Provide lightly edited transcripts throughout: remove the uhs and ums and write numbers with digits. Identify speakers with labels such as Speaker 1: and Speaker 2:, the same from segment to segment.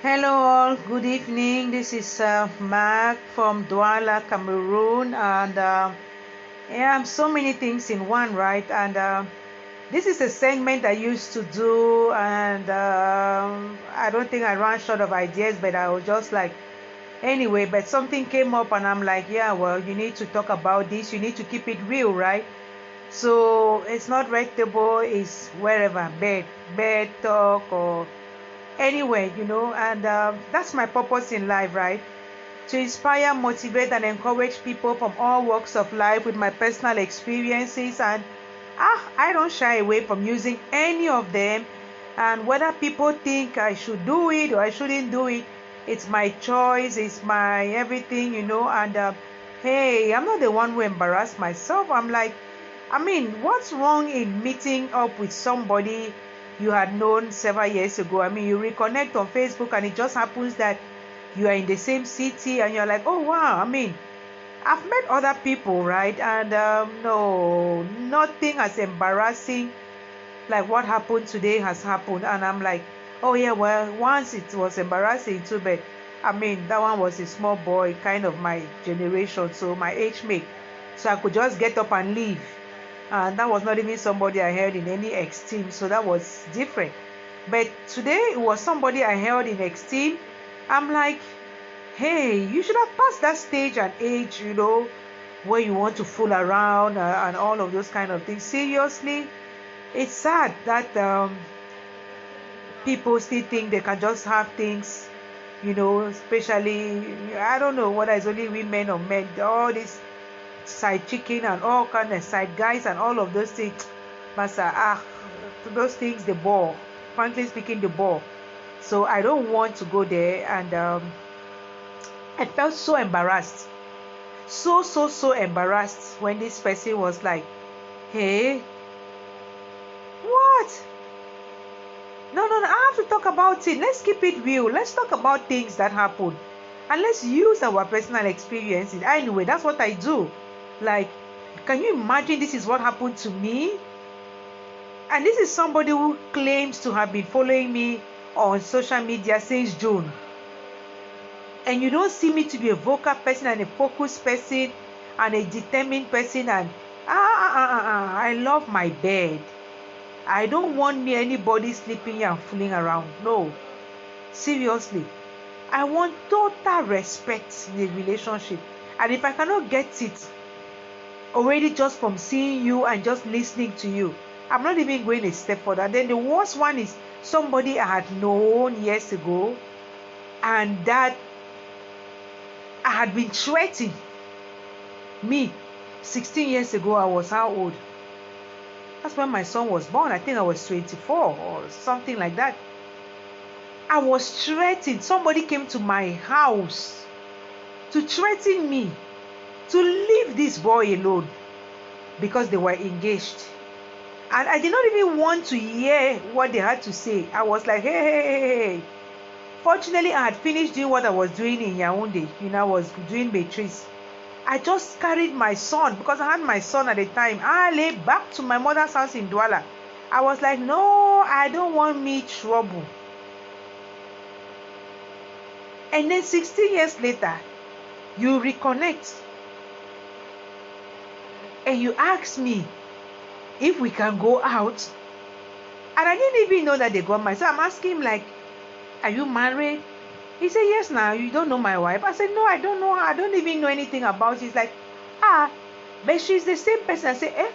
Speaker 1: Hello all, good evening. This is Mark from Douala, Cameroon, and yeah, so many things in one, right? And this is a segment I used to do, and I don't think I ran short of ideas, but I was just like, anyway, but something came up, and I'm like, yeah, well, you need to talk about this, you need to keep it real, right? So it's not rectable, it's wherever, bed talk, or anyway, and that's my purpose in life, right? To inspire, motivate, and encourage people from all walks of life with my personal experiences. And I don't shy away from using any of them. And whether people think I should do it or I shouldn't do it, it's my choice, it's my everything, and hey, I'm not the one who embarrassed myself. I'm like, what's wrong in meeting up with somebody you had known several years ago? You reconnect on Facebook, and it just happens that you are in the same city, and you're like, oh wow. I've met other people, right? And no, nothing as embarrassing like what happened today has happened. And I'm like, oh yeah, well, once it was embarrassing too, but that one was a small boy, kind of my generation, so my age mate, so I could just get up and leave. And that was not even somebody I held in any esteem, so that was different. But today it was somebody I held in esteem. I'm like, hey, you should have passed that stage and age, where you want to fool around and all of those kind of things. Seriously, it's sad that people still think they can just have things, especially, I don't know whether it's only women or men, all this side chicken and all kind of side guys and all of those things. Master, those things, the ball, frankly speaking, the ball. So I don't want to go there. And I felt so embarrassed, so embarrassed when this person was like, hey, what? No, I have to talk about it. Let's keep it real. Let's talk about things that happen, and let's use our personal experiences. Anyway, that's what I do. Like, can you imagine this is what happened to me? And this is somebody who claims to have been following me on social media since June. And you don't see me to be a vocal person and a focused person and a determined person. And I love my bed. I don't want anybody sleeping here and fooling around. No. Seriously. I want total respect in a relationship. And if I cannot get it already just from seeing you and just listening to you, I'm not even going a step further. Then the worst one is somebody I had known years ago, and that I had been threatening me. 16 years ago, I was how old? That's when my son was born. I think I was 24 or something like that. I was threatened. Somebody came to my house to threaten me to leave this boy alone because they were engaged. And I did not even want to hear what they had to say. I was like, hey. Fortunately, I had finished doing what I was doing in Yaoundé. I was doing matrice. I just carried my son, because I had my son at the time. I lay back to my mother's house in Douala. I was like, no, I don't want me trouble. And then 16 years later, you reconnect. And you ask me if we can go out. And I didn't even know that they got married. So I'm asking him, like, are you married? He said, yes. Now you don't know my wife. I said, no, I don't know her. I don't even know anything about it. He's like, but she's the same person. I said,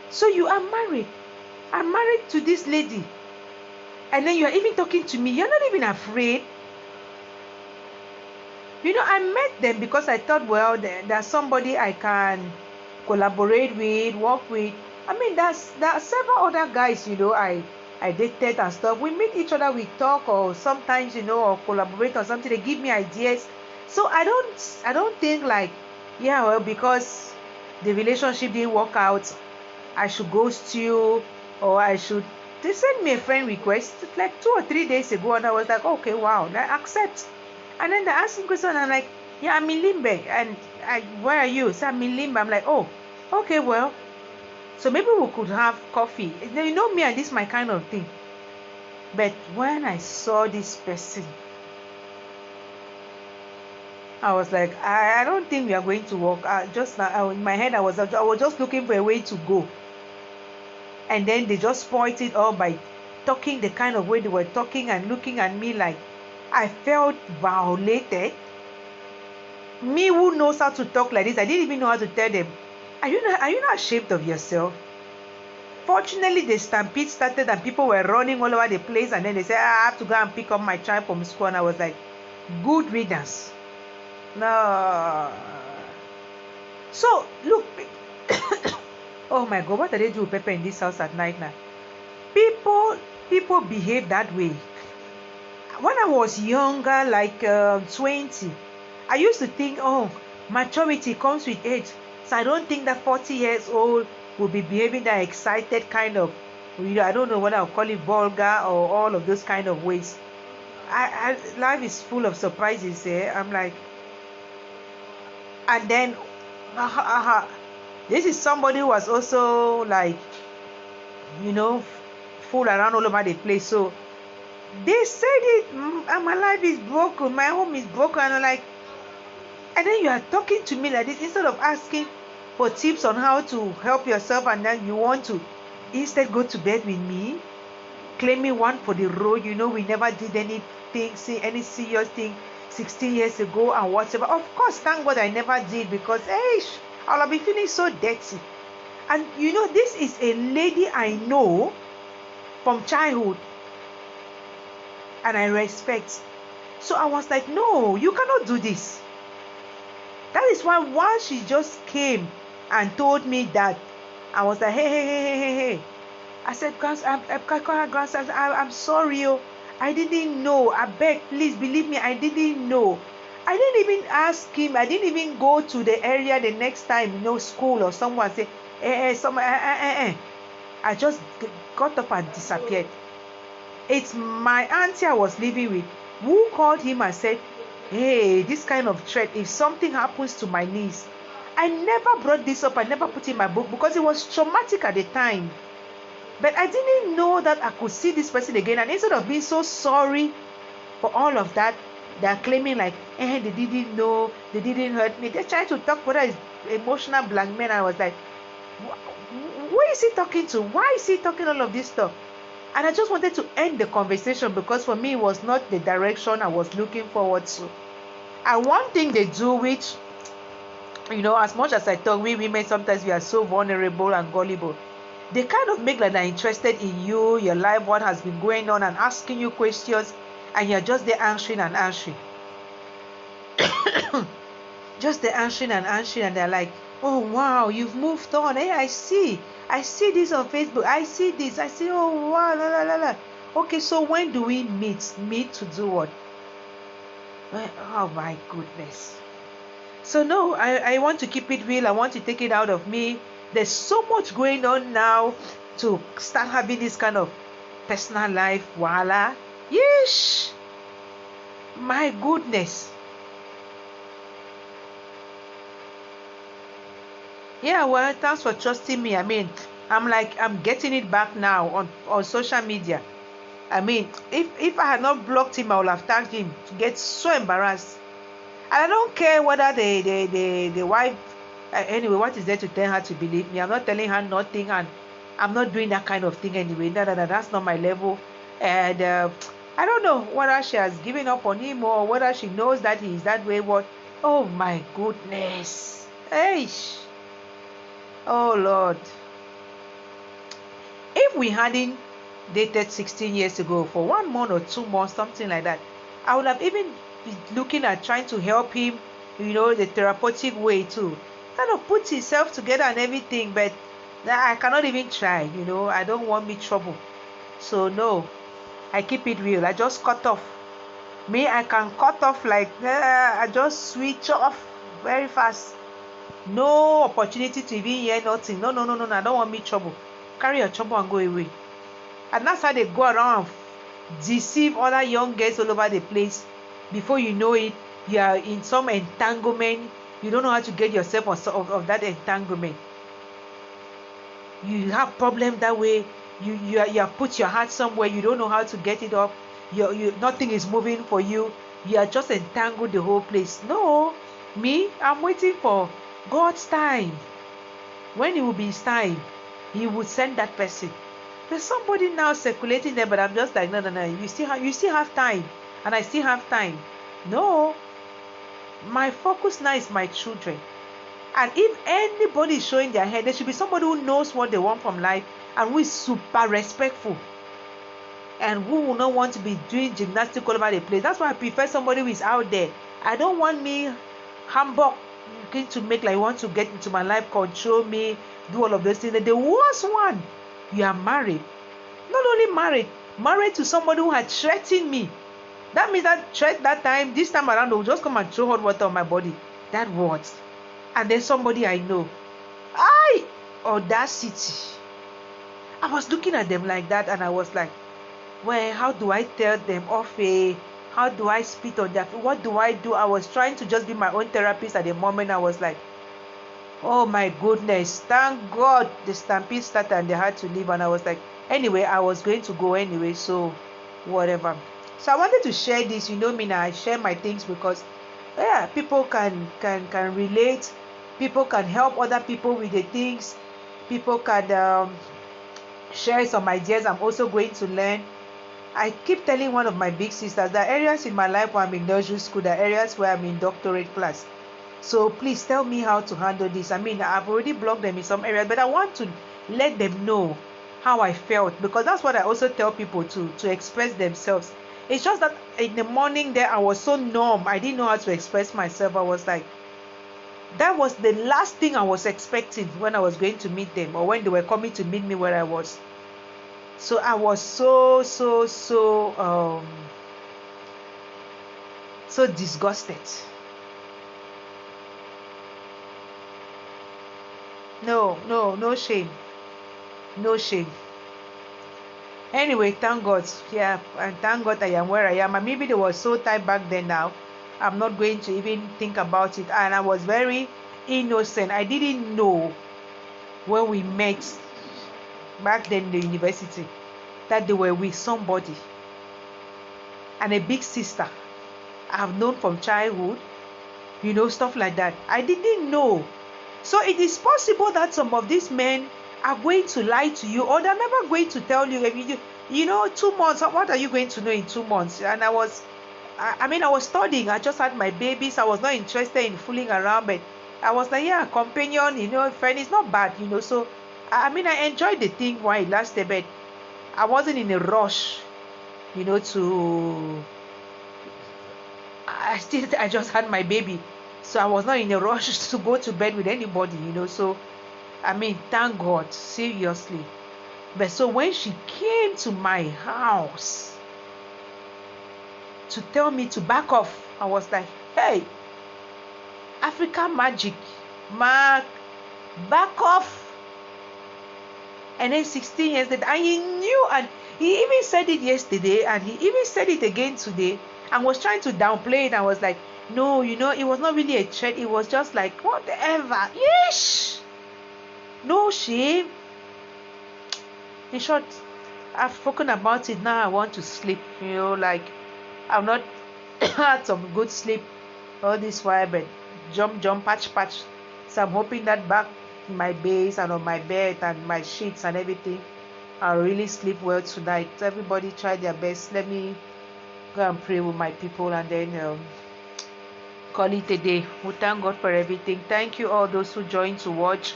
Speaker 1: so you are married? I'm married to this lady, and then you're even talking to me. You're not even afraid. I met them because I thought, well, there's somebody I can collaborate with, work with. There are several other guys, I dated and stuff. We meet each other, we talk, or sometimes, or collaborate on something. They give me ideas. So I don't think like, yeah, well, because the relationship didn't work out, I should ghost you, or I should. They sent me a friend request like 2 or 3 days ago, and I was like, okay, wow, I accept. And then they asked me question, and I'm like, yeah, I'm in Limbe. And where are you? So I'm in Limbe. I'm like, oh, okay, well, so maybe we could have coffee. Me, and this my kind of thing. But when I saw this person, I was like, I don't think we are going to work. Just now, in my head, I was just looking for a way to go. And then they just spoiled it all by talking the kind of way they were talking and looking at me like I felt violated. Me who knows how to talk like this, I didn't even know how to tell them, are you not ashamed of yourself? Fortunately, the stampede started and people were running all over the place, and then they said, I have to go and pick up my child from school. And I was like, good riddance. No. So, look. Oh my God, what are they doing with Pepper in this house at night now? People behave that way. When I was younger, like 20, I used to think, oh, maturity comes with age. So I don't think that 40 years old will be behaving that excited kind of, I don't know what I'll call it, vulgar or all of those kind of ways. Life is full of surprises. I'm like, and then, this is somebody who was also like, fool around all over the place. So they said it, my life is broken, my home is broken, and I'm like, and then you are talking to me like this instead of asking for tips on how to help yourself, and then you want to instead go to bed with me, claiming one for the road. We never did anything, see any serious thing 16 years ago and whatever. Of course, thank God I never did, because I'll be feeling so dirty. And this is a lady I know from childhood and I respect. So I was like, no, you cannot do this. That is why once she just came and told me that, I was like, hey. I said, grandson, I'm sorry. I didn't know. I beg, please believe me, I didn't know. I didn't even ask him. I didn't even go to the area the next time, school or someone say, I just got up and disappeared. It's my auntie I was living with who called him and said, hey, this kind of threat, if something happens to my niece. I never brought this up. I never put it in my book because it was traumatic at the time. But I didn't know that I could see this person again. And instead of being so sorry for all of that, they're claiming like, they didn't know, they didn't hurt me. They're trying to talk whether it's emotional blackmail. I was like, who is he talking to? Why is he talking all of this stuff? And I just wanted to end the conversation because for me, it was not the direction I was looking forward to. And one thing they do, which, as much as I talk, we women, sometimes we are so vulnerable and gullible. They kind of make like they're interested in you, your life, what has been going on, and asking you questions, and you're just there answering and answering. Just there answering and answering, and they're like, oh wow, you've moved on. Hey, I see this on Facebook. I see this. I see, oh wow, la la la la. Okay, so when do we meet? Meet to do what? Oh my goodness. So no, I want to keep it real. I want to take it out of me. There's so much going on now to start having this kind of personal life. Voila. Yeesh. My goodness. Yeah, well, thanks for trusting me. I mean, I'm getting it back now on social media. I mean, if I had not blocked him, I would have tagged him to get so embarrassed. And I don't care whether the wife, anyway, what is there to tell her to believe me? I'm not telling her nothing, and I'm not doing that kind of thing anyway. No, that's not my level. And I don't know whether she has given up on him or whether she knows that he is that way. What? Oh my goodness. Hey. Oh Lord. If we hadn't dated 16 years ago for 1 month or 2 months, something like that, I would have even been looking at trying to help him, the therapeutic way too. Kind of put himself together and everything, but I cannot even try, I don't want me trouble. So no, I keep it real. I just cut off. Me, I can cut off like, I just switch off very fast. No opportunity to even hear nothing. No, I don't want me trouble. Carry your trouble and go away. And that's how they go around and deceive other young girls all over the place. Before you know it, you are in some entanglement. You don't know how to get yourself of that entanglement. You have problem that way. You have put your heart somewhere. You don't know how to get it up. Nothing is moving for you. you are just entangled the whole place. No, me, I'm waiting for God's time. When it will be his time, he would send that person. There's somebody now circulating there, but I'm just like, no, no, no. You still have time, and I still have time. No, my focus now is my children. And if anybody is showing their head, there should be somebody who knows what they want from life and who is super respectful and who will not want to be doing gymnastics all over the place. That's why I prefer somebody who is out there. I don't want me humbug looking to make like want to get into my life, control me, do all of those things. The worst one, you are married. Not only married to somebody who had threatened me. That means that threat that time, this time around, they will just come and throw hot water on my body. That words. And then somebody I know. Audacity. I was looking at them like that and I was like, well, how do I tell them off? How do I spit on that? What do I do? I was trying to just be my own therapist at the moment. I was like, oh my goodness, thank God the stampede started and they had to leave. And I was like, anyway, I was going to go anyway, so whatever. So I wanted to share this. You know me now, I share my things because people can relate. People can help other people with the things. People can share some ideas. I'm also going to learn. I keep telling one of my big sisters that areas in my life where I'm in nursery school, there are areas where I'm in doctorate class. So please tell me how to handle this. I mean, I've already blocked them in some areas, but I want to let them know how I felt, because that's what I also tell people to express themselves. It's just that in the morning there, I was so numb. I didn't know how to express myself. I was like, that was the last thing I was expecting when I was going to meet them or when they were coming to meet me where I was. So I was so disgusted. No shame. No shame. Anyway, thank God. Yeah, and thank God I am where I am. And maybe they were so tight back then now. I'm not going to even think about it. And I was very innocent. I didn't know when we met back then in the university that they were with somebody. And a big sister I've known from childhood. You know, stuff like that. I didn't know. So it is possible that some of these men are going to lie to you, or they're never going to tell you. If you know, 2 months, what are you going to know in 2 months? And I was studying. I just had my babies. I was not interested in fooling around, but I was like, yeah, companion, you know, friend is not bad, you know. So I enjoyed the thing while it lasted, but I wasn't in a rush, you know, I just had my baby. So I was not in a rush to go to bed with anybody, you know. So thank God, seriously. But so when she came to my house to tell me to back off, I was like, hey, African magic, Mark, back off. And then 16 years later, and he knew, and he even said it yesterday, and he even said it again today, and was trying to downplay it. I was like, no, you know, it was not really a threat. It was just like, whatever. Yeesh. No shame. In short, I've spoken about it. Now I want to sleep. You know, like, I've not had some good sleep all this while, but jump, patch. So I'm hoping that back in my base and on my bed and my sheets and everything, I'll really sleep well tonight. So everybody try their best. Let me go and pray with my people and then call it a day. We thank God for everything. Thank you all those who joined to watch.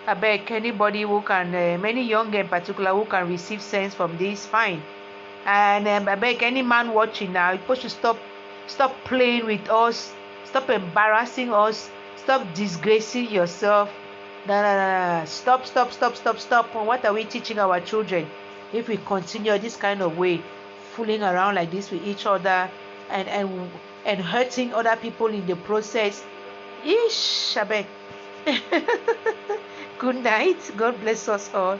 Speaker 1: I beg anybody who can, many young in particular, who can receive sense from this, fine. And I beg any man watching now, you're supposed to stop playing with us, stop embarrassing us, stop disgracing yourself. No. Stop. What are we teaching our children if we continue this kind of way, fooling around like this with each other and hurting other people in the process? Ish, I beg. Good night. God bless us all.